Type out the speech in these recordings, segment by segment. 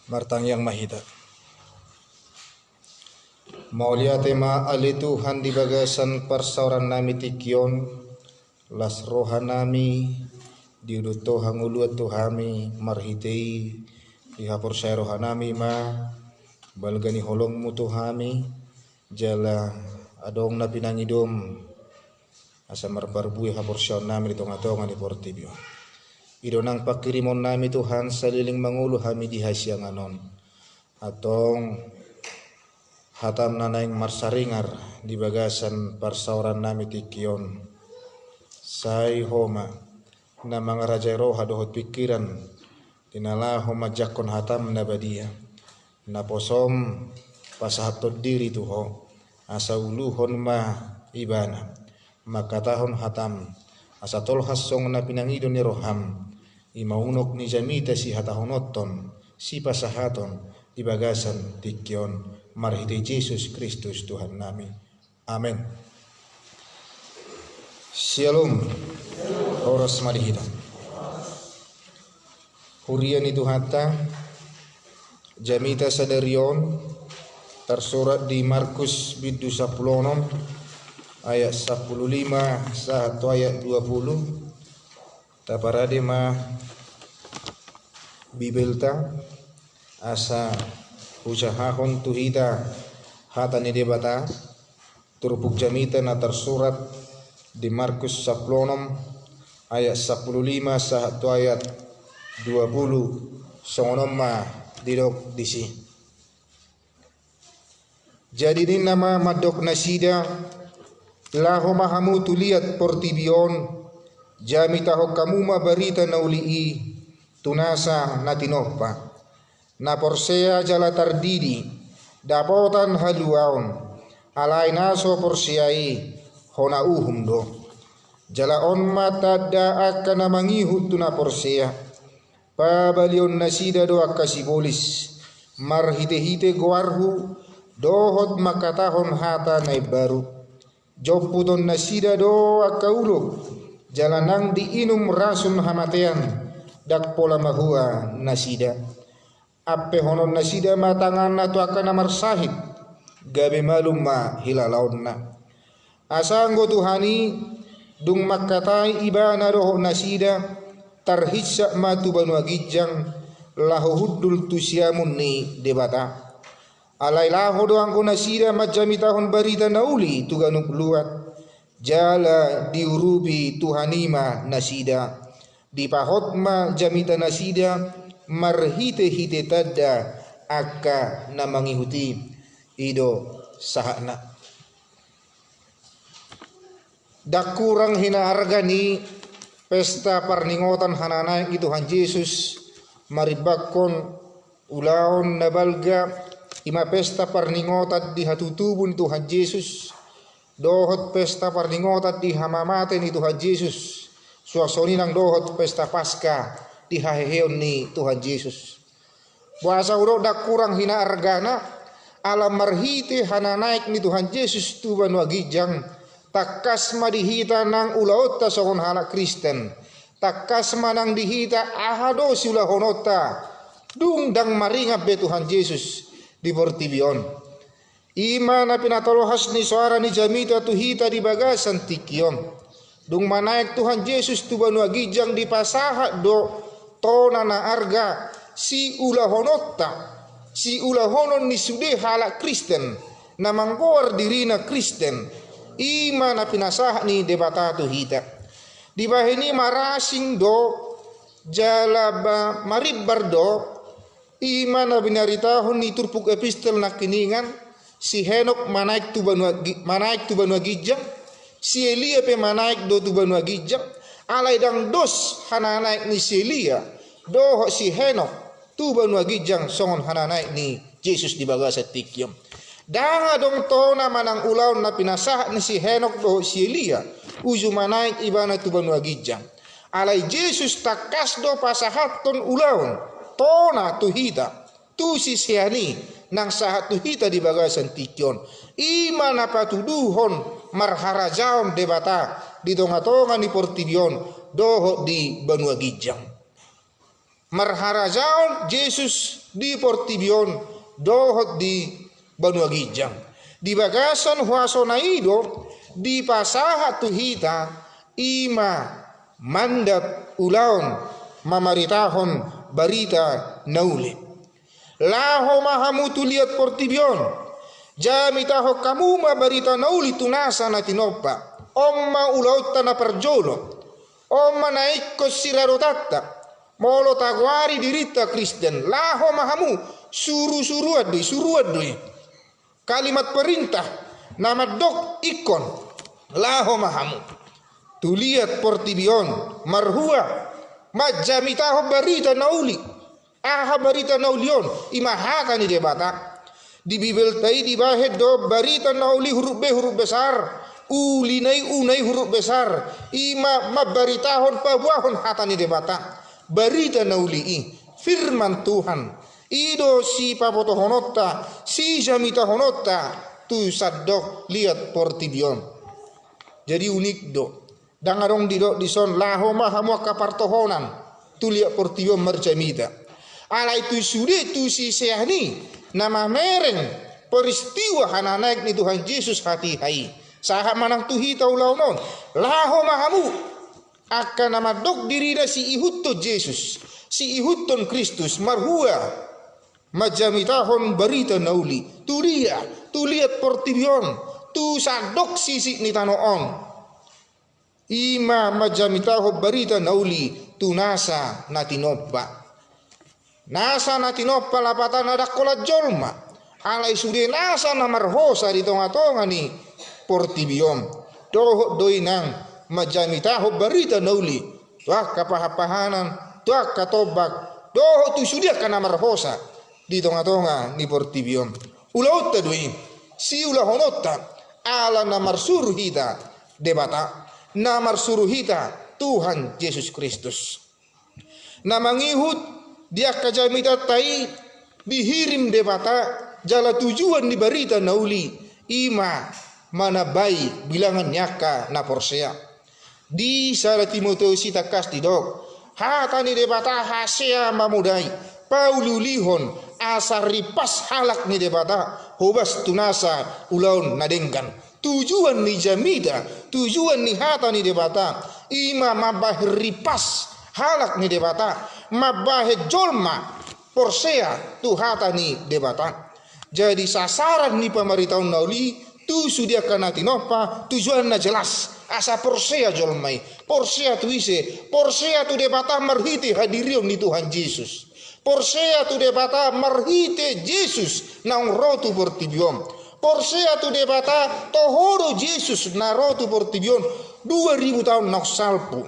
Martang yang mahita. Maulia tema ali Tuhan di bagasan persauran nami tikion las rohanami diuduto hanguluat tuhami marhitei dihapur saya rohanami ma balgani holongmu tuhami jala adong na pinangidom asa marparbui hapur syaon nami ditonga-tonga di portibio. Idonang pakirimon nami Tuhan saliling mangulu hami di hasyanganon atong hatam nanaing marsaringar di bagasan persauran nami tikion sai homa na mga rajay roha dohot pikiran tinala homa jakon hatam na badia na posom pasahatod diri tuho asa uluhon ma ibana makatahon hatam asa tolhas song na pinangidon ni roham imaunok ni jamita si hatahonoton si pasahaton di bagasan tikion marhiti Yesus Kristus Tuhan nami. Amin. Shalom. Oras marihita. Hurian itu hatta jamita sadarion tersurat di Markus bidu 10 ayat 15 satu ayat 20 taparade ma bibelta asa usahahon tuhita hata ni debata turpuk jamita na tersurat di Markus 10 ayat 15 satu ayat 20 songonom ma didok disi. Jadi ini nama madok nasida laho mahamu tuliat portibion jami taho kamuma barita naulii tunasa natinopa na porsea jala tardidi dapotan haluaon alai naso porsiai hona uhumdo jala on mata da akana mangihut tuna porsea pabalion nasida do akasibolis marhite-hite goarhu dohot makatahon hata nai baru jomputon nasida do akauluk jalanang diinum rasun hamatean dak pola mahua nasida ape honon nasida matangan na tu akan amar sahid gabe malum ma hilalaonna asanggo tuhani dung makatai ibana roh nasida tarhissa matu banu agijang lahu huddul tusiamun ni debata alai lahu doang ko nasida majami tahun barita nauli tuganuk luat jala diurubi tuhanima nasida dipahotma jamita nasida marhite-hite tadda akka namangihuti ido sahana dakurang hinahargani pesta parningotan hananay Tuhan Yesus maribakon ulaon nabalga ima pesta parningotan di hatutubun Tuhan Yesus dohot pesta parningotat di hamamaten ni Tuhan Yesus suasoni nang dohot pesta Paskah di haheheon ni Tuhan Yesus buasa uro dak kurang hina argana alam marhite hana naik ni Tuhan Yesus tuban wagijang takas madihita nang ulaot ta songon hala Kristen takas manang dihita ahado sila honota dung dang maringap be Tuhan Yesus di portibion ima na pinatolohas ni suara ni jamita tuhita di bagasan tikion dung manaik Tuhan Yesus tuban wagijang di pasaha do tona na arga si ulahonota si ulahonon ni sude hala Kristen na mangkor dirina Kristen ima na pinasaha ni debata tuhita di bahini marasing do jalaba maribbar do ima na binaritahon ni turpuk epistel na kiningan si Henok manaik tuban wagijang si Elia pe manaik do tuban wagijang alai dang dos hana naik ni si Elia do si Henok tuban wagijang songon hana naik ni Yesus di bagasa tikyom danga dong tona manang ulaw na pinasah ni si Henok do si Elia uju manaik ibana tuban wagijang alai Yesus takas do pasahaton ulaw tona tuhita tu si siani nang sahat tuhita di bagasan tikyon ima na patuduhon marharajaon debata di tonga-tonga ni portibion doho di Banua Gijang marharajaon Jesus di Portibion dohot di Banua Gijang. Di bagasan huasonaido di pasaha tuhita ima mandat ulaon mamaritahon barita nauli. Laho mahamu tuliat Portibion jami taho kamu ma barita nauli tunasa na tinopa omma ulaut na perjolo omma naikko sirarotatta molo tagwari dirita Kristen. Laho mahamu suruh-suruh doi kalimat perintah nama dok ikon. Laho mahamu tuliat Portibion marhua majamitaho barita nauli aha barita naulion imahaka ni debata di Bibel tai di bahed do barita nauli huruf B huruf besar ulinai unai huruf besar ima mabaritahon pabuahon hatani debata barita nauli firman Tuhan ido si papoto honotta si jamita honotta tu sadok lihat Portibion. Jadi unik do dangarong didok dison laho mahamu kapartohonan tu lihat Portibion merjamita ala itu sudah tu si sehani nama mereng peristiwa hana naik ni Tuhan Yesus hati hai saha manang tuhi tau launon laho mahamu akan nama dok dirida si ihutto Yesus si ihutton Kristus marhua majamitahon barita nauli tu lihat Portibion tu sadok sisi ni tanoon ima majamitahon barita nauli tu nasa natinopa nasa natinopa lapatan ada kola jolma alai sude nasa namarhosa di tonga-tonga ni Portibion doh doinang majamitaho barita nauli tuah kapahapahanan tuah katobak doh tu sudia kana marhosa di tonga-tonga ni Portibion ulautta doi si ulah honotta ala namar suruhita debata namar suruhita Tuhan Yesus Kristus namangihut dia kajamita tai dihirim debata jala tujuan di barita nauli ima mana baik bilangan nyaka na porsea di sala Timoteus sita kasti dok hatani debata hasea mamudai paululihon asar ripas halak ni debata hobas tunasa ulaun nadengkan tujuan ni jamita tujuan ni hatani debata ima mabah ripas halak ni debata mabahe jolma porsea tu hatani debata. Jadi sasaran ni pemerintah nauli tu sudia kana tinopa tujuanna jelas asa porsea jolmai porsea tu ise porsea tu debata marhiti hadirion ni Tuhan Yesus porsea tu debata marhite Yesus nang rotu Portibion porsea tu debata tohoro Yesus na rotu Portibion 2000 tahun nak salpu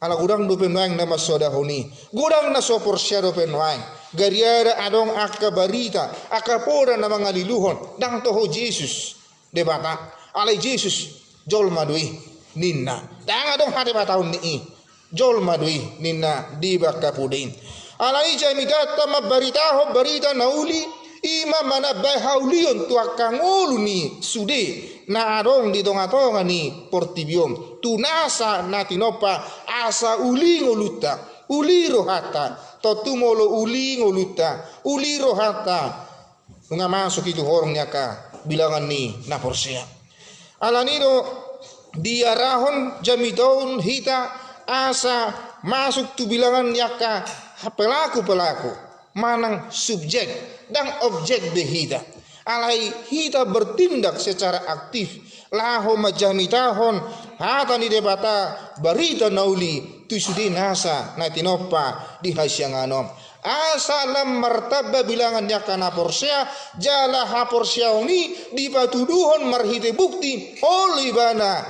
ala gudang do penwaing nama soda honi gudang na so porsea do penwaing gariara adong akka barita akka poda na mga liluhon dang toho Jesus debata alay Jesus jol madui ninna dang adong hade batahon ni jol madui ninna di bakka pudin alay jamidata mabaritaho barita nauli ima manabay haulion tu akangulu ni sude na adong di tonga-tonga ni Portibion tunasa na tinopa asa ulingo luta uliro hata totumolo ulingo luta uliro hata nga masuk itu horong nyaka bilangan ni na porsea alanido diarahon jamidon hita asa masuk tu bilangan nyaka pelaku manang subjek dan objek behita alai hita bertindak secara aktif laho majamitahon hata ni debata barita nauli tu sudi nasa natinopa di hasyanganom asalam martaba bilangannya kana porsea jala ha porsea ini dipatuduhon marhite bukti olibana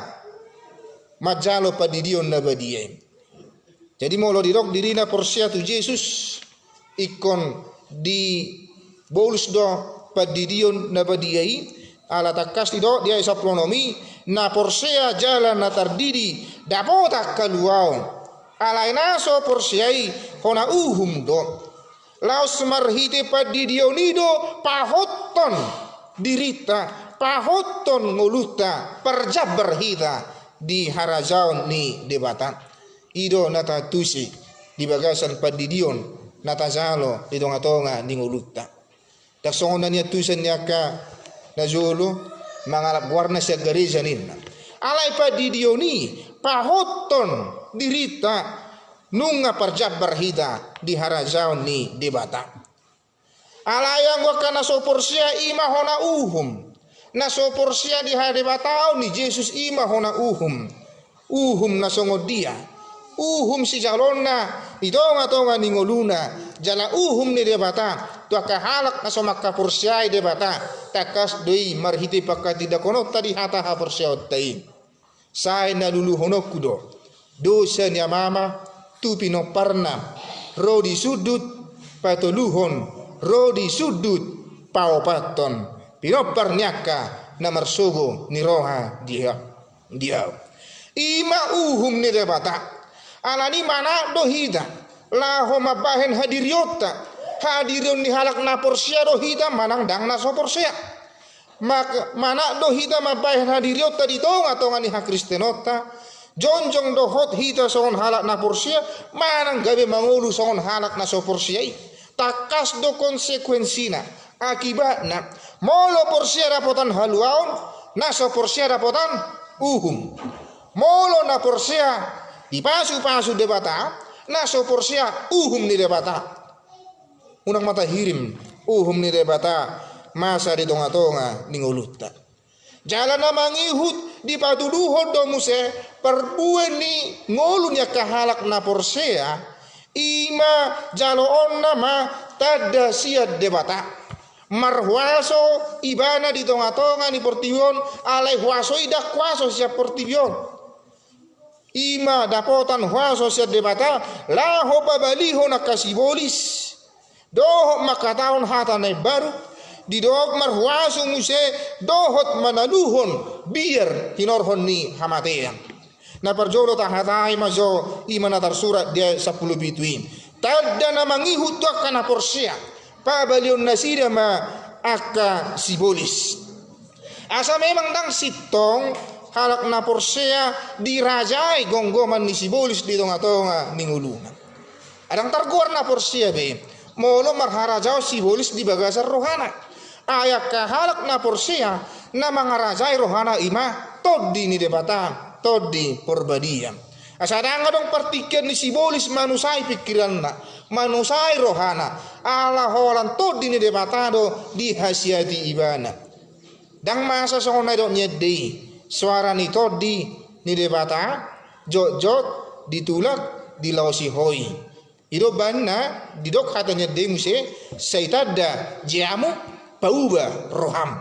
majalo padidion nabadiyai. Jadi molo dirok dirina porsea tu Yesus ikon di bolus do padidion nabadiyai ala takas do dia isaplonomi na porsea jalan na tardidi dapota kaluaon ala inaso porseai hona uhum do laos marhite padidionido pahoton dirita pahoton nguluta perjabar hita di harajaon ni debatan ido nata tusi di bagasan padidion natazalo di tonga-tonga ni ngulutta. Tak songon niya tuisan niya ka na jolo mangalap warna siya gereja ninna. Alay padidioni pahoton dirita nunga parjabar hida di harajaw ni debata. Alayang waka nasopor siya ima hona uhum. Nasopor siya di hadebataw ni Jesus ima hona uhum. Uhum nasongod dia. Uhum si jalonna itonga-tonga ni ngoluna. Jala uhum ni debata. Tua kahalak na sumakka porsyay debata. Takas doi marhiti pagka tidak konot tadi hata ha porsyay tay. Say naluluhonok kudo. Dosa niya mama tu pinoparna. Rodi sudut patuluhon. Rodi sudut paopaton. Pinopar nyaka na marsugo ni roha dia. Ima uhum ni debata. Alani mana dohida laho mabahen hadiriota hadiron ni halak na porsia dohida manang dang na so porsia mana dohida mabahen hadiriota di tonga-tonga ni ha kristenota jonjong dohot hita songon halak na porsia manang gabe mangulu songon halak na so porsia takas do konsekuensina akibatna molo porsia rapotan haluaon na so porsia rapotan uhum molo na porsia di pasu-pasu debata naso porsia uhum ni debata unang mata hirim uhum ni debata masa di tonga-tonga ni ngulutta jalan na mangihut di patuduhon do muse perbuen ni ngolunya kahalak na porsia ima jaloon nama tada siat debata marhuaso ibana di tonga-tonga ni portibion alai huaso idak kuaso siap portibion ima dapotan huaso siya debata laho babaliho nakasibolis dohok makataon hata na baru di dohok marhuaso muse dohot manaluhon biar hinorhon ni hamatean na parjolo tahatai mazo ima natar surat dia 10 bituin tada na mangihut to kana porsia pabalion nasida ma aka sibolis asa memang dang sitong halak na porsia dirajai gonggoman ni sibolis di tonga-tonga ni ngulungan. Adang targuar na porsia be, molo marharajao sibolis di bagasan rohana. Ayak ka halak na porsia na mangarajai rohana ima todi ni debata, todi porbadiam. Asadang adong partikan ni sibolis manusai pikiran na, manusai rohana, ala holan todi ni debata do di hasiati ibana. Dang masa songonay do nyedei. Suara ni todi ni debata jot ditulak di lausi hoi ido banna didok hatanya demuse saitada jamu pauba roham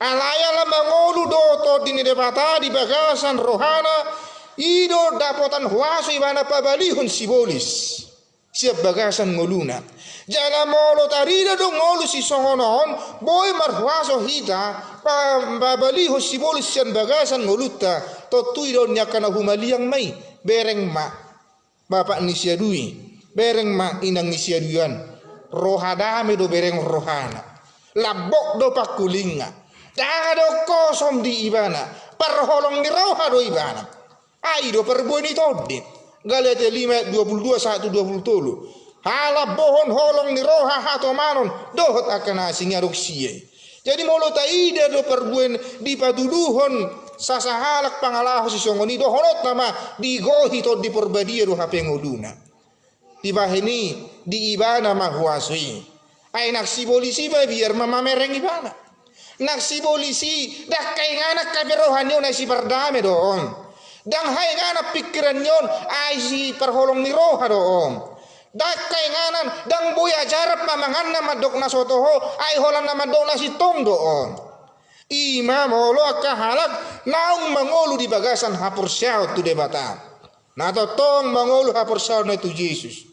alaya lama ngolu do todi ni debata di bagasan rohana ido dapotan huaso ibana pabalihun sibolis siap bagasan ngoluna jala molo tarida do ngolu si songonon boy marhuaso hita babaliho sibolis sian bagasan ngolutta to tuidon nyakana humaliang mai bereng ma bapak ni siadui bereng ma inang ni siaduan rohadame do bereng rohana labok do pakulinga dado kosom di ibana perholong ni roha do ibana ai do perbuani todde galete 5 22 1 23 hala bohon holong ni roha hato manon dohot akan asingaruk siye. Jadi molo taida do perbuen di patuduhon sasahalak pangalaho si songoni do honot nama digohi to di perbadia do hape ngoluna. Di bahini di ibana mahuasui. Ay naksibolisi ba biar mamamereng ibana. Naksibolisi dah kay nganak kabirohan yun ay si pardame doon. Dang hay nganak pikiran yun ay si perholong ni roha doon. Dakay nganan dang buya jarap mamangan na madok na sotoho ay holan na madok na si tong doon. Ima molo kahalak naong mangolo di bagasan hapursyaw tu debata. Nato tong mangolo hapursyaw na tu Jesus.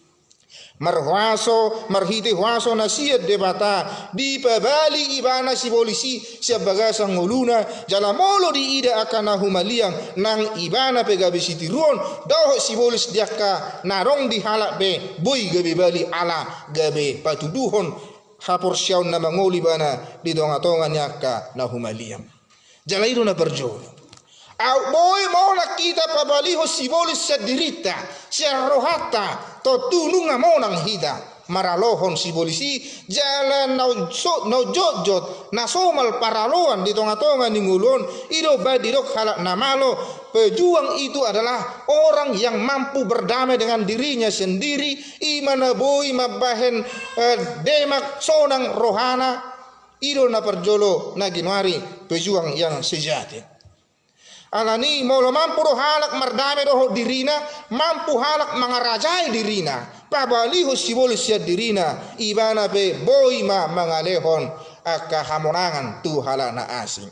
Marhuaso marhiti huaso na siya debata di pabali ibana si polisi siya bagasang nguluna jala molo di ida akan na humaliang nang ibana pegabi si tiruon daw si polis diaka narong di halak be boy gabi bali ala gabi patuduhon haporsyaw na mangoli bana di tonga-tonga nyaka na humaliang jala ito na berjolo. Boy mau nakita pabaliho si polis sa dirita siya rohata to tununga monang hita maralohon si polisi jalan no jojot na somal paraloan di tonga-tonga ningulon ido badirok halak namalo. Pejuang itu adalah orang yang mampu berdamai dengan dirinya sendiri, imana boy mabahen demak sonang rohana ido na perjolo na ginwari pejuang yang sejati. Alani molo mampu halak merdame doho dirina, mampu halak mangarajai dirina, pabaliho sibolis sia dirina, ibana pe boima mangalehon aka hamonangan tu halak na asing.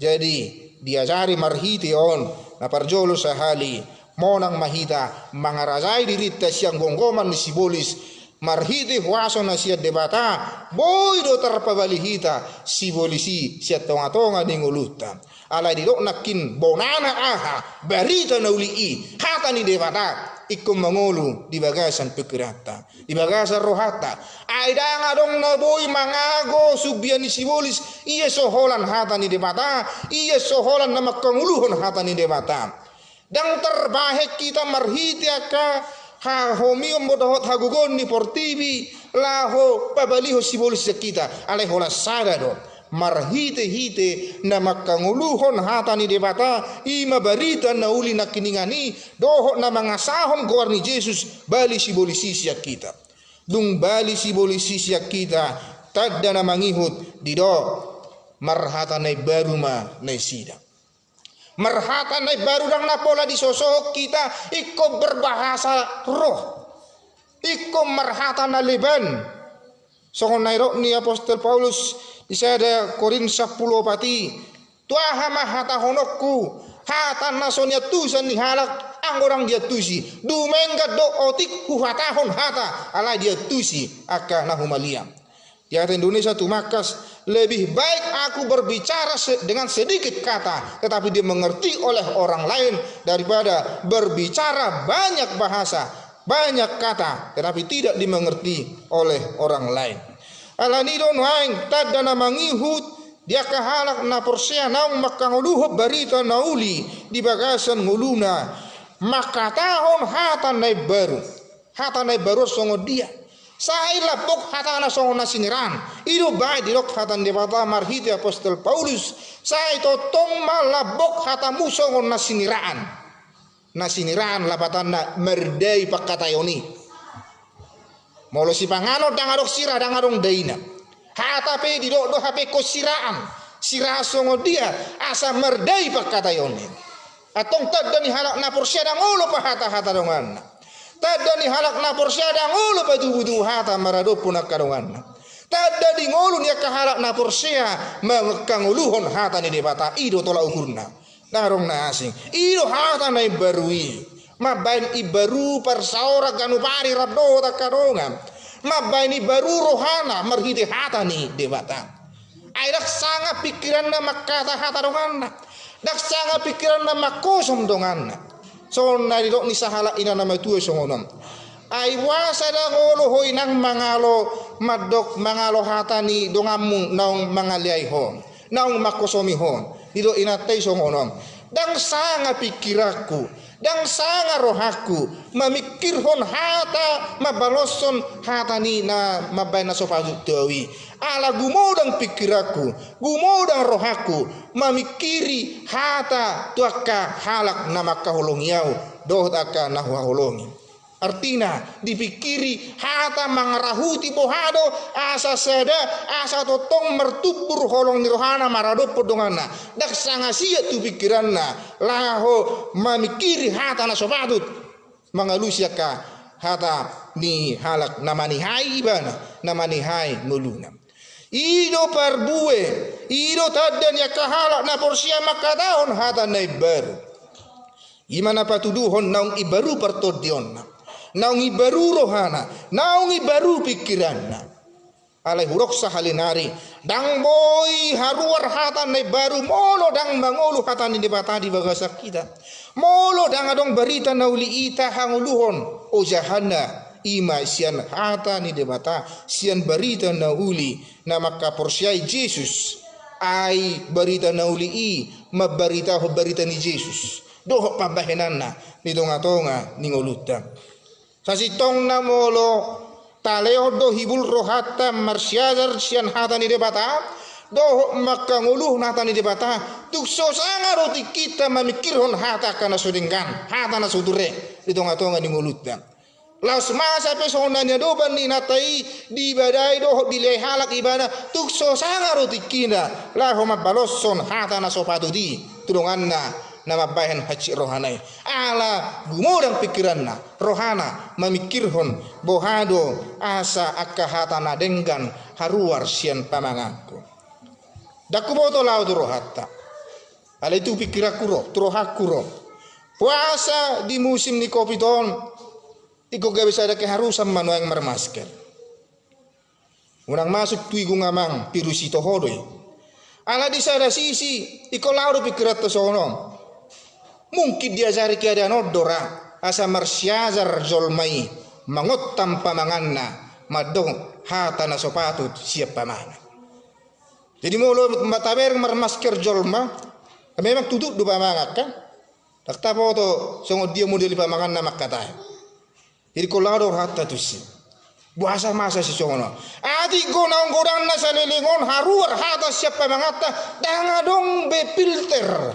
Jadi diajari marhiti on na parjolo sahali monang mahita mangarajai dirita siang gonggoman ni sibolis marhiti huaso na sia debata boy do terpabalihita sibolisi sia tonga-tonga dinguluta. Alai didok nakin bonana aha berita nauli hata ni dewata ikum mangolu di bagasan pikirata di bagasan rohata aida ngadong na boy mangago subiani sibolis iya soholan hata ni dewata iya soholan na makanguluhon hata ni dewata dang terbahek kita marhiti aka ha homium bodahot hagugon ni portivi laho pabaliho sibolis kita alai hola sadado marhite-hite na makanguluhon hata ni debata ima barita na uli na kiningani doho na mangasahon goar ni Jesus bali si bolisisya kita dung bali si bolisisya kita tadda na mangihut dido marhata na baru ma na sida marhata na baru dang na pola di sosok kita iko berbahasa roh iko marhata na leban songon nairo ni apostol Paulus isada Korin 10 pati tuaha mahata honokku hata nasonya tusan ni halak angorang dia tusi dumenga do otik huhatahon hata ala dia tusi aka nahumalia di Indonesia tu makas lebih baik aku berbicara dengan sedikit kata tetapi dia mengerti oleh orang lain daripada berbicara banyak bahasa banyak kata tetapi tidak dimengerti oleh orang lain. Alani don waing tadda na mangihut dia kahalak na porsea naung makanguluhop barita nauli di bagasan nguluna makatahon hata na baru songo dia sai lapok hata na songo na siniran ido bai dirok hata debata marhiti apostol Paulus sai totong malabok hata musongo na siniraan lapatan na merdei pakatayoni molo si pangano dangadok sirah dangadong daina hata pe di do hape ko sirah songo dia asa merdei pakatayoni atong tadda ni halak na porsya dangolo pa hata dongan tadda ni halak na porsya dangolo pa dubudu hata marado punak kadongan tadda di ngolu ni kahalak na porsya mangkanguluhon hata ni debata ido tola ukurna narong na asing ido hata na ibarui mabain ibaru persaura ganupari rado takadongan mabain ibaru rohana marhiti hata ni debata aidak sanga pikiran na makata hata dongan dak sanga pikiran na makosom dongan so na didok ni sahala ina na matuo songonom ai wasa da ngolo hoy nang mangalo madok mangalo hata ni dongamu naung mangaliai hon naung makosomi hon didok ina tei songonom dang sanga pikiraku dang sanga rohaku mamikirhon hata mabaloson hata ni na mabay na sopadu dawi ala gumodang pikiraku gumodang rohaku mamikiri hata tuaka halak na makahulongiau doh aka nahuholongi artina dipikiri hata mangarahuti bohado asa seda asa totong mertubur holong nirohana marado podongana dak sanga sia tu pikiranna laho mamikiri hata na sobadut mangalusia ka hata ni halak namani hai bana namani hai nuluna ido parbue ido taddan ya kahalak na porsia makadaon hata na ibaru imana patuduhon naung ibaru pertodion naung ibaru rohana naung ibaru pikiranna alai hurok sahalinari dang boy haruar hata na baru molo dang mangolu hata ni debata di bagasak kita molo dang adong berita nauli ita hanguluhon o jahana ima sian hata ni debata sian berita nauli na makaporsiai Jesus ai berita nauli i mabarita ho berita ni Jesus doh pambahenanna ni tonga-tonga ni ngoluta Sasitong na molo taleo do hibul rohata marsyazar sian hatani debata do makanguluh natani debata tukso sanga roti kita memikirhon hata kana sudingkan hata na sudure ditonga-tonga di mulutnya laus masa pesonanya do bani natai di badai do di lehalak ibana tukso sanga roti kina la homa balosson hata na sopatu di tudonganna nama bahan haji rohanai ala gumodang pikiranna rohana memikirhon bohado asa akahatana denggan haruar sian pamanganku dakuboto laut rohatta ala itu pikirakuro turohakuro puasa di musim ni kopiton iko gak bisa ada keharusan manuang mermasker unang masuk tuigu ngamang pirusi tohodoi ala di sada sisi iko laut pikirat tosono mungkin dia cari keadaan odora asa marsyazar zolmai mangot tanpa manganna madong hatana sopatut siap pamana. Jadi mulu mataber marmasker zolma memang tutup dua mangat kan tak tahu to songo dia model pamanganna makata. Jadi kolado hatta tusi buasa masa si songono adi gonang godang na salelingon haruar hata siap pamangata dangadong be filter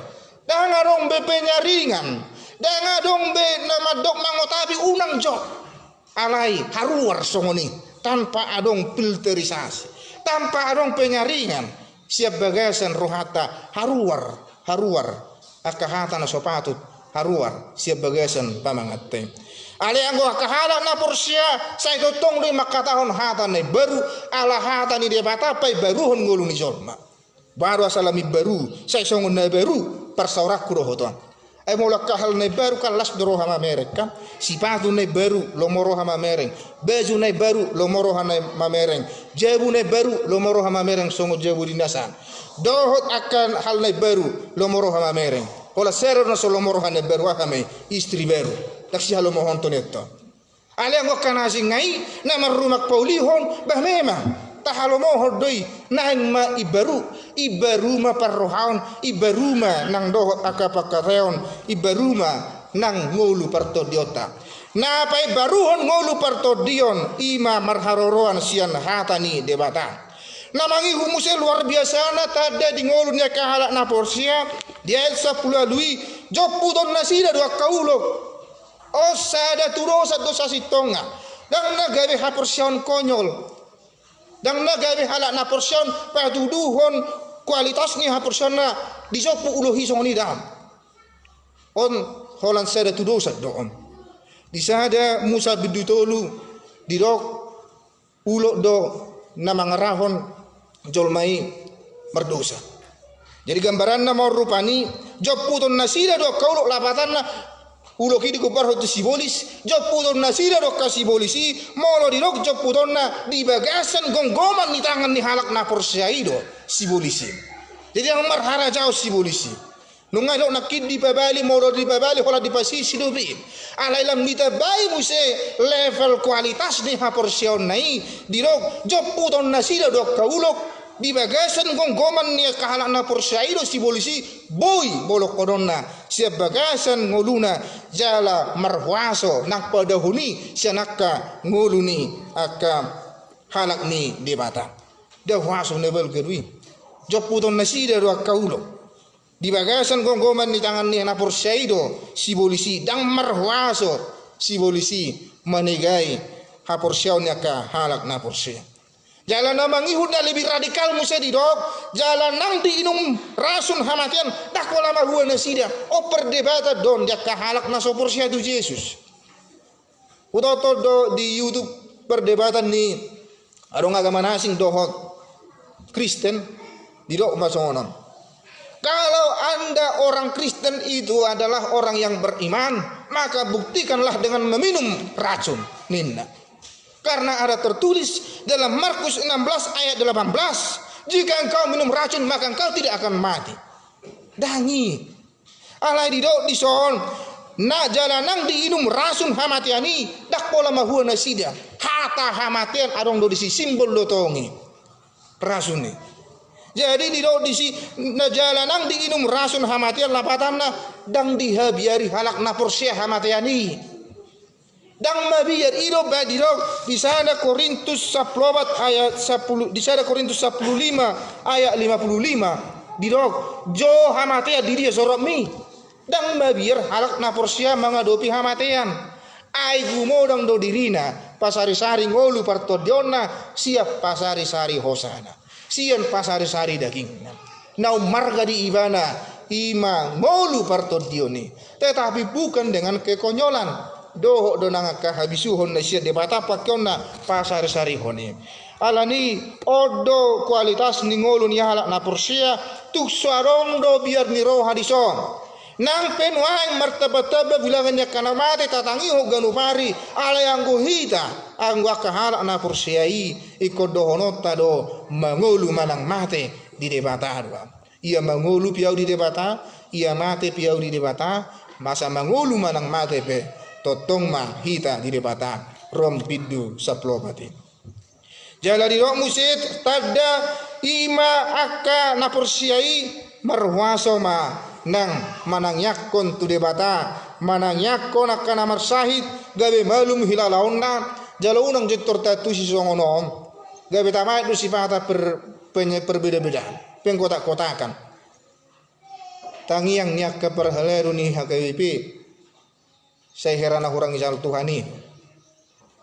dangadong be penyaringan, dangadong be nama dok mangotabi unang jok, alai haruar songoni tanpa adong filterisasi, tanpa adong penyaringan, siap bagasan rohata haruar, akahata na sopatut haruar siap bagasan pamangate. Ale anggo akahala na porsia saya totong di makatahon hata ne baru ala hata ni debata pai baruhon ngulu ni jolma. Baru asalami baru saya songon na baru persaurak kuro hotoan. Ay mulak kahal na baru kalas doro hama merek kan. Sipatu na baru lomoro hama mereng. Baju na baru lomoro hama mereng. Jabu na baru lomoro hama mereng songo jabu dinasan. Dohot akan hal na baru lomoro hama mereng. Ola serer na so lomoro hama baru hame istri baru. Taksi halo mohon toneto. Ale anggo kanasi ngai na marumak paulihon bah memang tahalo mohon doi nang ma ibaruma parrohaon ibaruma nang dohot akapakareon ibaruma nang ngulu partodiota na pai baruhon ngulu partodion ima marharoroan sian hatani debata namangi humuse luar biasa na tada di ngulu nya kahalak na porsia dia elsa pulalui joputon nasida dua kaulo osada turosa dosa sitonga dan nagawe haporsion konyol dan nagawe halak na porsion patuduhon kualitasnya ha porsion na disopu ulohi songoni dam on holan sada tudosa doom di sada Musa bidutolu di dok ulo do na mangarahon jolmai merdosa jadi gambaran na mau rupani joputon nasida do kaulo lapatan na ulo kidi ko parho to sibolis joputon na sira do ka sibolisi molo di rok joputon na di bagasan gonggoman ni tangan ni halak na porsiaido sibolisi jadi ang marhara jauh sibolisi nungai do nakid di babali molo di babali hola di pasisi dobi alailam nita bai muse level kualitas ni ha porsion nai di rok joputon na sira do ka ulok di bagasan gonggoman ni kahalak na porsiaido sibolisi boy bolok kodonna siap bagasan ngoluna jala marhuaso nak padahuni sianaka ngoluni aka halak ni debata dahwaso nebel gerwi joputon nasida do kaulo di bagasan gonggoman ni tangan ni na porsiaido sibolisi dang marhuaso sibolisi manigai ha porsiau ni aka halak na porsia jalan namang ihud na lebih radikal musa di dok jalan nang diinum rasun hamatian dakwala mahua nasida o perdebata don dia kahalak na soporsia tu Yesus utoto do di YouTube perdebatan ni adong agama nasing dohot Kristen di dok masongonon kalau anda orang Kristen itu adalah orang yang beriman maka buktikanlah dengan meminum racun ninna. Karena ada tertulis dalam Markus 16 ayat 18, jika engkau minum racun maka engkau tidak akan mati. Dangi. Alai didok dison na jalanang diinum racun hamatiani dak pola mahua nasida. Hata hamatian adong do disi simbol do tongi. Racun ni. Jadi didok disi na jalanang diinum racun hamatian lapatanna dang dihabiari halak na porsia hamatiani. Dang mabiyar iro badirok di sana Korintus 14 ayat 10, di sana Korintus 15 ayat 55 dirok jo hamatea diri sorok mi. Dang mabiyar halak na porsia mengadopi hamatean. Ai gumo dang do dirina pasari-sari ngolu partodiona siap pasari-sari hosana. Sian pasari-sari dagingna. Nau marga di ibana ima ngolu partodioni. Tetapi bukan dengan kekonyolan. Doho donanga kahabisuhon na siya debata pakyona pasari-sari hone. Alani odo kualitas ni ngolu ni halak na porsia tuk sarong do biar ni roh hadison. Nang penuang martaba-taba bilangannya kana mate tatangi ho ganupari ala yang hita ang wakahalak na porsiai iko dohonota do mangolu manang mate di debata adwa. Ia mangolu piau di debata, ia mate piau di debata, masa mangolu manang mate pe totong ma hita di debata rom bidu saplopati. Jala di rok musit tada ima akka na porsiai marwaso ma nang manang yakon tu debata manang yakon akka na marsahid gabe malum hilalaonna jala unang jektor tatu si songonom gabe tamai tu sifata perbeda-beda pengkotak-kotakan tangi yang niak ke perhaleru ni HKWP saya herana hurang isal Tuhani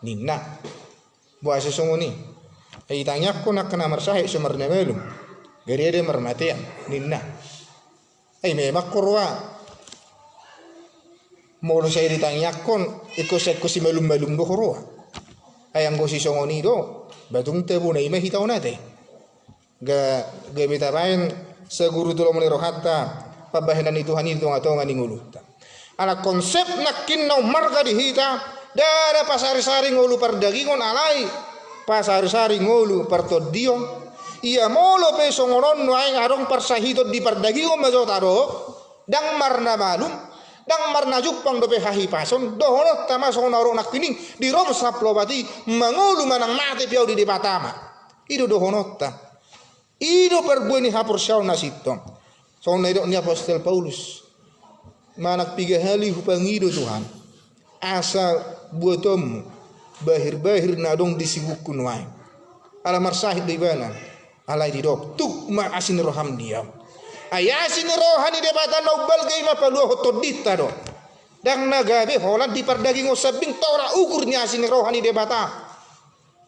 ninna buat sesungguhnya tanya ko nak kena marsahid sumarna melum gari marmatian ninna memak korwa mau saya ditanya kon ikut si melum do korwa ayang go si songoni do batung tebu na ima hitaw nate ga beta bain seguru tulo muli rohata pabahenan itu hani itu ngato ngani nguluta ala konsep nakin no marga dihita dara pasari-sari ngulu perdagingon alai pasari-sari ngulu pertodion ia molo pe songonon nuai ngarong persahidot di perdagingon majo taro dang marna malum dang marna jupang dope hahi pason dohonot tama songonaro nakining di rom saplobati mangulu manang mate piau di debatama ido dohonot ta ido perbueni hapur syau nasitong songon ido ni apostol Paulus manak tiga hali hupangido Tuhan asa buatom bahir-bahir nadong disibukun wae ala marsahid di bana alai di dok tuk ma asin roham diam ayasin rohani debatan nobal gay mapaluho todita do dang nagabe holan di pardaging usabing tora ukurnya asin rohani debata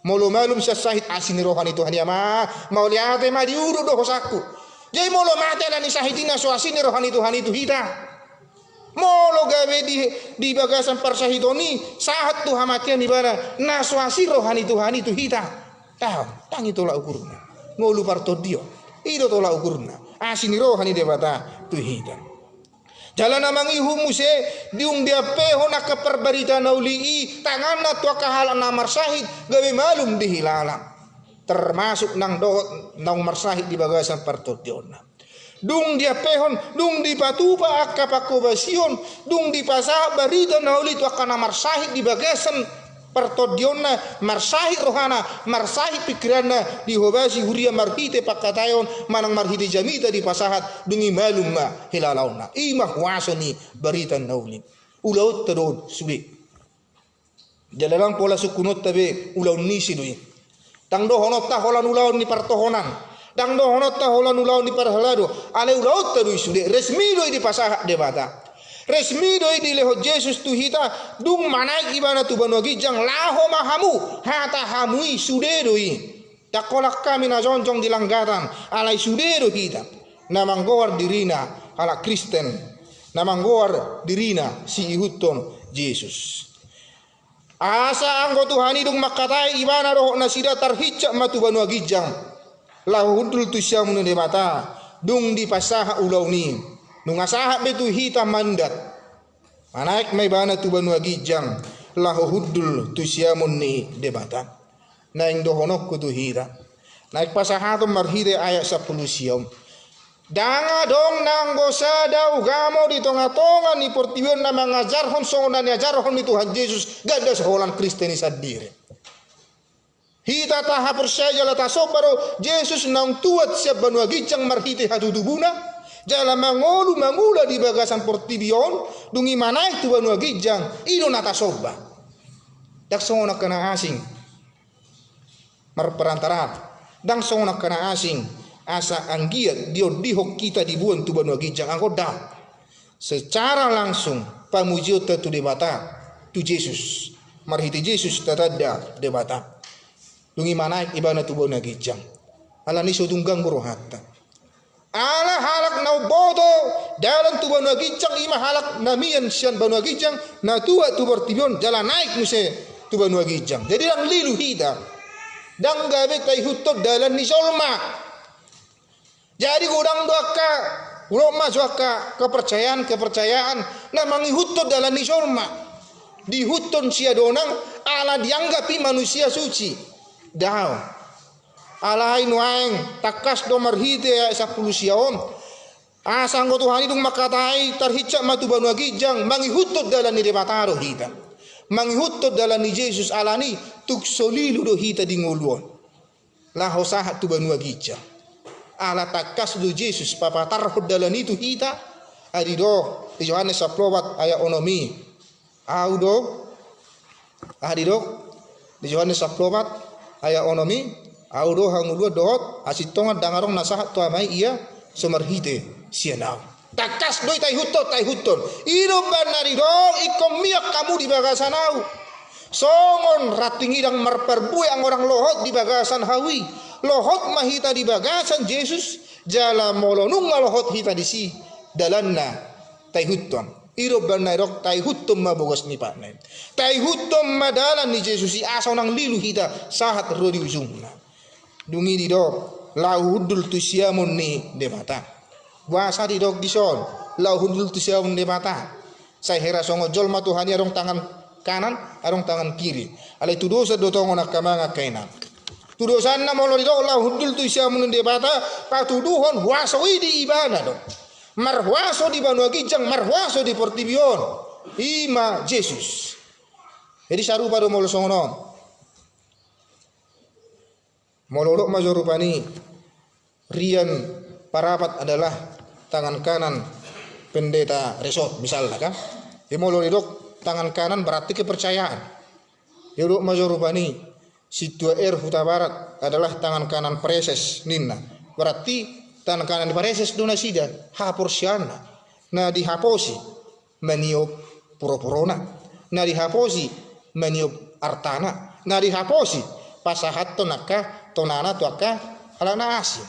molo malum sa sahid asin rohani Tuhan ya ma mau liate ma diuru do hosaku jay molo mate na ni sahidina so asin rohani Tuhan itu hita molo gawe di bagasan persahidoni sahat tu hamatian di bara naswasi rohani Tuhan itu hita tahu tang itulah ukurna ngolu partodio ido tola ukurna asini rohani debata tu hita jalan namang ihu muse diung dia peho nak keperbarita naulii tangan na tua kahalan namar sahid gawe malum dihilalang termasuk nang dohot nang marsahid di bagasan partodiona dung dia pehon dung di patupa akka pakobasion dung di pasah barida nauli tu akan marsahid di bagasan partodiona marsahid rohana marsahid pikiranna di hobasi huria marhite pakatayon manang marhite jamita di pasahat dungi malum ma hilalauna imah wasani barita nauli ulaut tadon subi jalalang pola sukunot tabe ulaun nisi dui tang dohonot ta holan ulaun ni partohonan dang dohonot ta holan ulaun ni parhalado ale ulaut tadui sude resmi doi di pasahat debata resmi doi di leho Jesus tu hita dung manai ibana tu banwagi jang laho mahamu hata hamui sude doi takolak kami na jonjong di langgatan alai sude doi hita namanggowar dirina ala Kristen namanggowar dirina si ihuton Jesus asa anggo Tuhani dung makatai ibana roh nasida tarhicak matu banwagi jang lahu hudul tu syamun de mata dung di pasaha ulauni nung asaha betu hita mandat manaik may bana tu banu agijang lahu hudul tu syamun ni de mata naing dohonok ku tu hita naik pasaha tu marhide ayat 10 siom danga dong nanggo sadau gamo di tonga-tonga ni portibion na mangajarhon songonan ajarhon ni Tuhan Yesus ganda seholan Kristeni sadire hita taha percaya la tasobaro Jesus nang tuat siap banua gicang marhite hadudubuna jala mangula di bagasan portibion dungi manai tu banua gijang ino natasoba dak songona kana asing marperantara dang songona kana asing asa anggiat dio dihok kita dibuan tu banua gijang angkoda secara langsung pamujiot tu debata tu Yesus marhiti Yesus tatadda debata dungi manaik ibana tu banua gijang ala ni sodunggang burohatta ala halak nau bodo dalam tu banua gijang ima halak namian sian banua gijang na tua tu bertibion jalan naik muse tu banua gijang jadi lang lilu hida dang gawe tay hutod dalan ni solma jadi gudang doaka ulama suaka kepercayaan na mangihutod dalan ni solma dihuton sia donang ala dianggapi manusia suci daw ala inuaeng takas do marhite ya 10 siaon asanggo Tuhan itu makatai tarhicak matu banua gijang mangihutod dalan ni debataro hita mangihutod dalan ni Yesus alani tuk solilu do hita dinguluon la hosahat tu banua gijang ala takas do Yesus papatar dalan itu hita adido di Yohanes 10 ayat onomi audo adido di Yohanes 10 ayat onomi audo hangulu dot asitonga dangarong nasahat tu amai ia somarhite sianau takas doi tai huton iro banari dong ikom miak kamu di bagasanau songon rating idang marperbui ang orang lohot di bagasan hawi lohot mahita di bagasan Yesus jala molonung lohot hita di si dalanna tai huton iro banari dong tai huton mabogos ni panen tai huton madalan ni Yesus si asaw nang lilu hita sahat rodi ujungna dungi di dong lahudul tu siamun ni debata wasa di dog dison lahudul tu siamun debata saya hera songo jol matuhani arong tangan kanan arong tangan kiri alai tu dosa dotongo nak kamanga kaina tu dosa na molo di dog lahudul tu siamun debata patuduhon wasoi di ibana dong marwaso di banua gijang marwaso di portibion ima Yesus jadi sarupa do molo songono mololok majorupani rian parapat adalah tangan kanan pendeta resort misalnya kan mololidok tangan kanan berarti kepercayaan yodok majorupani situa huta barat adalah tangan kanan preses ninna berarti tangan kanan preses dona sida haporsiana na dihaposi maniop puro-purona na dihaposi maniop artana na dihaposi pasahat tonaka tonana tuaka alana asin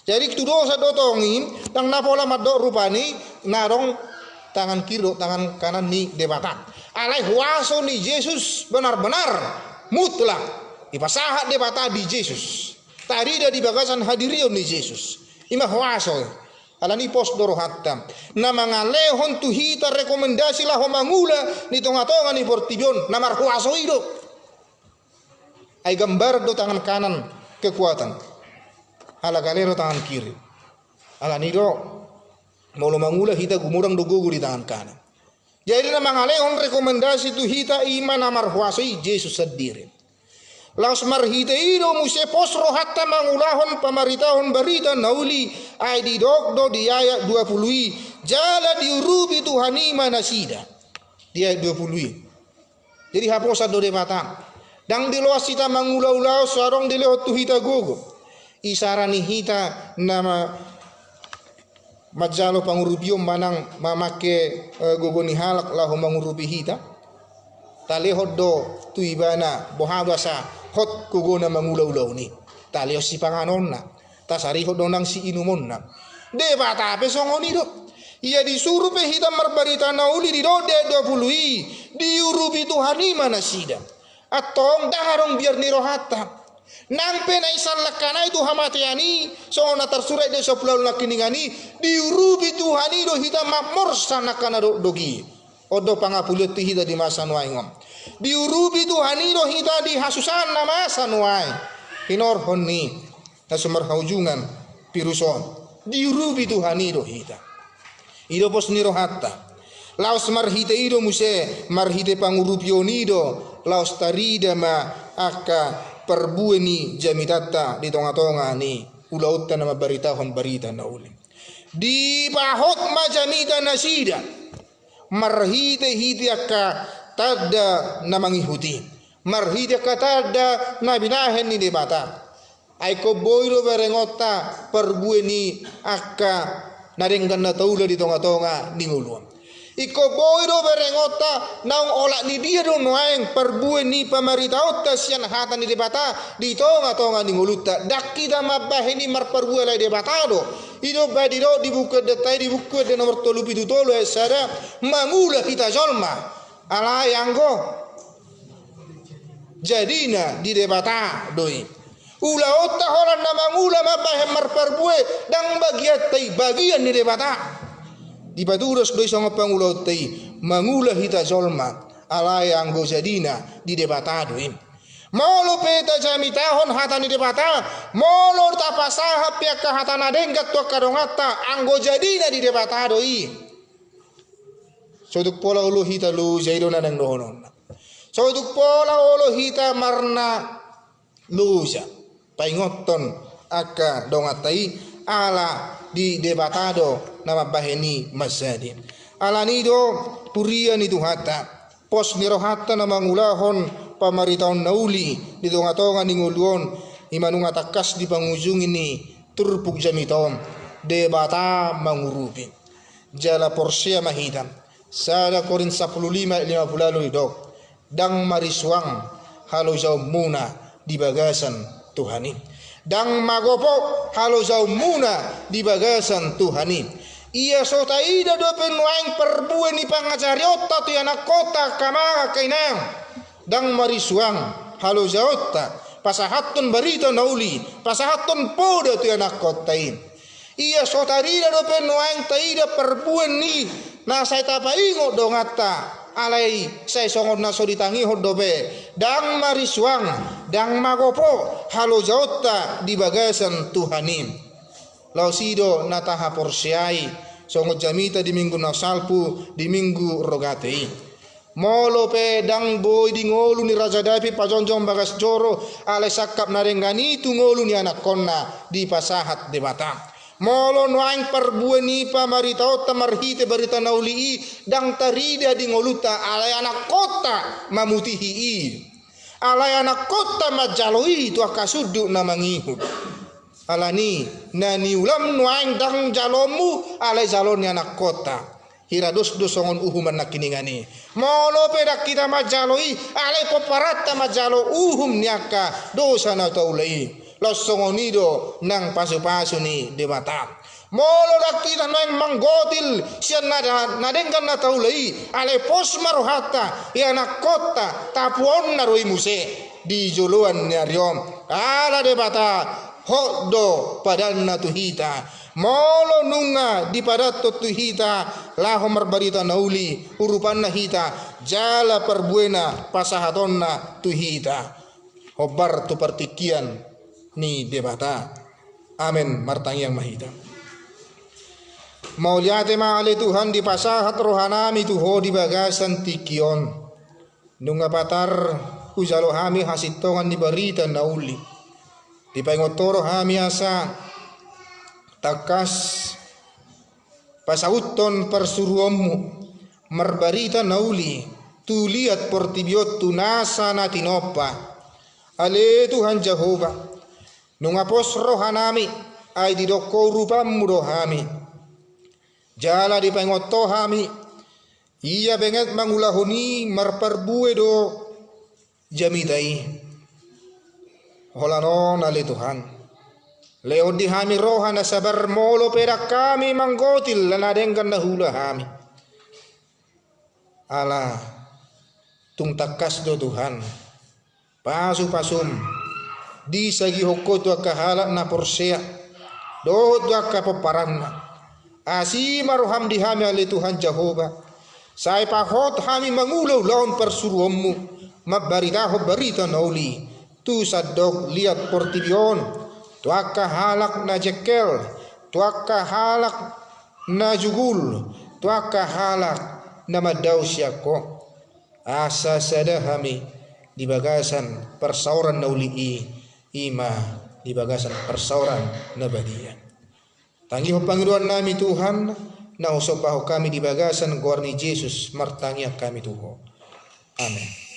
jadi tu dosa dotongin tang napola madok rupani narong tangan kiri tangan kanan ni debata alai huaso ni Yesus benar-benar mutlak ipasahat debata di Yesus tadi di bagasan hadirion ni Yesus ima huaso alani pos doro hatam na mangalehon tu hita rekomendasi lah mangula ni tonga-tonga ni portibion namar huaso ido ay gambar do tangan kanan kekuatan ala galero tangan kiri ala nido molo mangula hita gumurang do gugu di tangan kanan jadi na mangalehon rekomendasi tu hita iman amar huasai Yesus sendiri laos marhita ido muse posro hatta mangulahon pamaritahon berita nauli ay di do di ayat 20 jala diurubi Tuhani manasida di ayat 20 jadi haposa do de mata dang diloas kita mangulau-ulau sarong dilewat tu hita gogo isarani hita nama majalo pangurupio manang mamake gogo ni halak lahu mangurupi hita talehot do tu ibana bohabasa hot gogo na mangulau-ulau ni taleo si panganonna tasari hot donang si inumonna deba tape songoni do ia disuruh pe hita marbarita nauli di do de 20 diurupi Tuhani manasida atong daharong biar nirohata nampe na isan lakana itu hamatiani so na tersurai de sopulau lakiningani diurubi Tuhani do hita mamor sana kana dogi odo pangapulit ti hita di masa nuai ngom diurubi Tuhani do hita di hasusan na masa nuai hinor honni na sumber haujungan piruson diurubi Tuhani do hita ido pos nirohata laos marhite ido muse marhite pangurupionido laos tarida ma aka perbueni jamitata di tonga-tonga ni ulautan nama baritahon barita na ulim di bahot ma jamita nasida marhite hiti aka tada namangihuti marhida katada na binahen ni debata ay ko boyro berengota perbueni akka narenggan na taula di tonga-tonga ni nguluan iko boyro berengota naung olak ni dia do noaeng perbueni pamaritaota sian hata ni debata di tonga-tonga ni nguluta dakida mabaheni mar perbue lai debata do ido badiro dibuka detai dibuka de nomor 37 esada mangula kita jolma ala yanggo jadina di debata doi ula otta holan na mangula mabahem mar perbue dang bagian ni debata di baturos doi songo pangulo tei mangula hita jolma ala yanggo jadina di debata doi molo peta jami tahun hatani debata molo tapasaha pia hatana denggat tua kadongata anggo jadina di debata doi soduk pola ulu hita lu jaidona nang dohonon soduk pola ulu hita marna luja paingoton aka dongatai ala di debatado nama baheni masadi ala nido puria ni tuhata pos nirohata nama ngulahon pamaritaon nauli di tonga-tonga ni nguluon imanunga takas di pangujung ini turpuk jamitom debata mangurupi jala porsia mahidam sada korin 15:50 dok dang mariswang halo jauh muna di bagasan Tuhani dang magopo halo jauh muna di bagasan Tuhani ia sotaida do penuaing perbuen ni pangacariota tu anak kota kamaga kainang dang marisuang halo jaota pasahatun barita nauli pasahatun poda tu anak kotain ia sotarida do penuaing taida perbuen ni na saya tapa ingo dongata alai saya songon naso ditangi hodobe dang marisuang dang magopo halo jaota di bagasan Tuhanim lausido nataha porsiai songo jamita di minggu nasalpu di minggu rogatei molo pedang boy di ngolu ni Raja Dapi pajonjong bagas joro ale sakap narenggani tu ngolu ni anak konna di pasahat debata molo noaing perbueni pamarita tamarhite berita nauli dang tarida di ngoluta ale anak kota mamutihi ale anak kota majaloi tu akasudu namangihud alani nani ulam noaing dang jalomu ale jaloni anak kota hirados dosongon uhuman nakiningani molo pedak kita majaloi ale poparata majalo uhum niaka dosa na taulai losongonido nang pasu-pasu ni debata molo dak kita nang manggotil sian nadengkan na taulai ale pos marohata ya anak kota tapuon naroi muse di joluan nyariom ala debata hoddo padanna tuhita molo nunga di padato tuhita laho marbarita nauli urupanna hita jala perbuena pasahatonna tuhita hobar tu partikian ni debata amen martangiang mahita mauliate maale Tuhan di pasahat rohanami tuho di bagasan tikion nunga patar ujalo hami hasitongan di barita nauli di pangotoro hami asa takas pasauton persuruommu marbarita nauli tu lihat portibiot tu nasa natinopa ale Tuhan Jehova nungapos rohanami ay didoko rupamu rohami jala di pengoto hami iya benget mangulahuni marparbue do jamitai holanon ale Tuhan leo di hami rohana sabar molo perak kami manggotil lanadengkan dahula hami ala tung takas do Tuhan pasu-pasum di sagi hoko tu kahala na porsea do tu kapaparanna asi maroham di hami ale Tuhan Jehova sai pahot hami mangulau lawan persuruommu mabaritaho barita nauli tu sadok lihat portibion tuaka halak na jekel tuaka halak na jugul tuaka halak na madaw siyako asa sadahami di bagasan persauran nauli ima di bagasan persauran na badian tangi ho Panginoon nami Tuhan na usopaho kami di bagasan guarni Yesus martangiak kami tuho amen.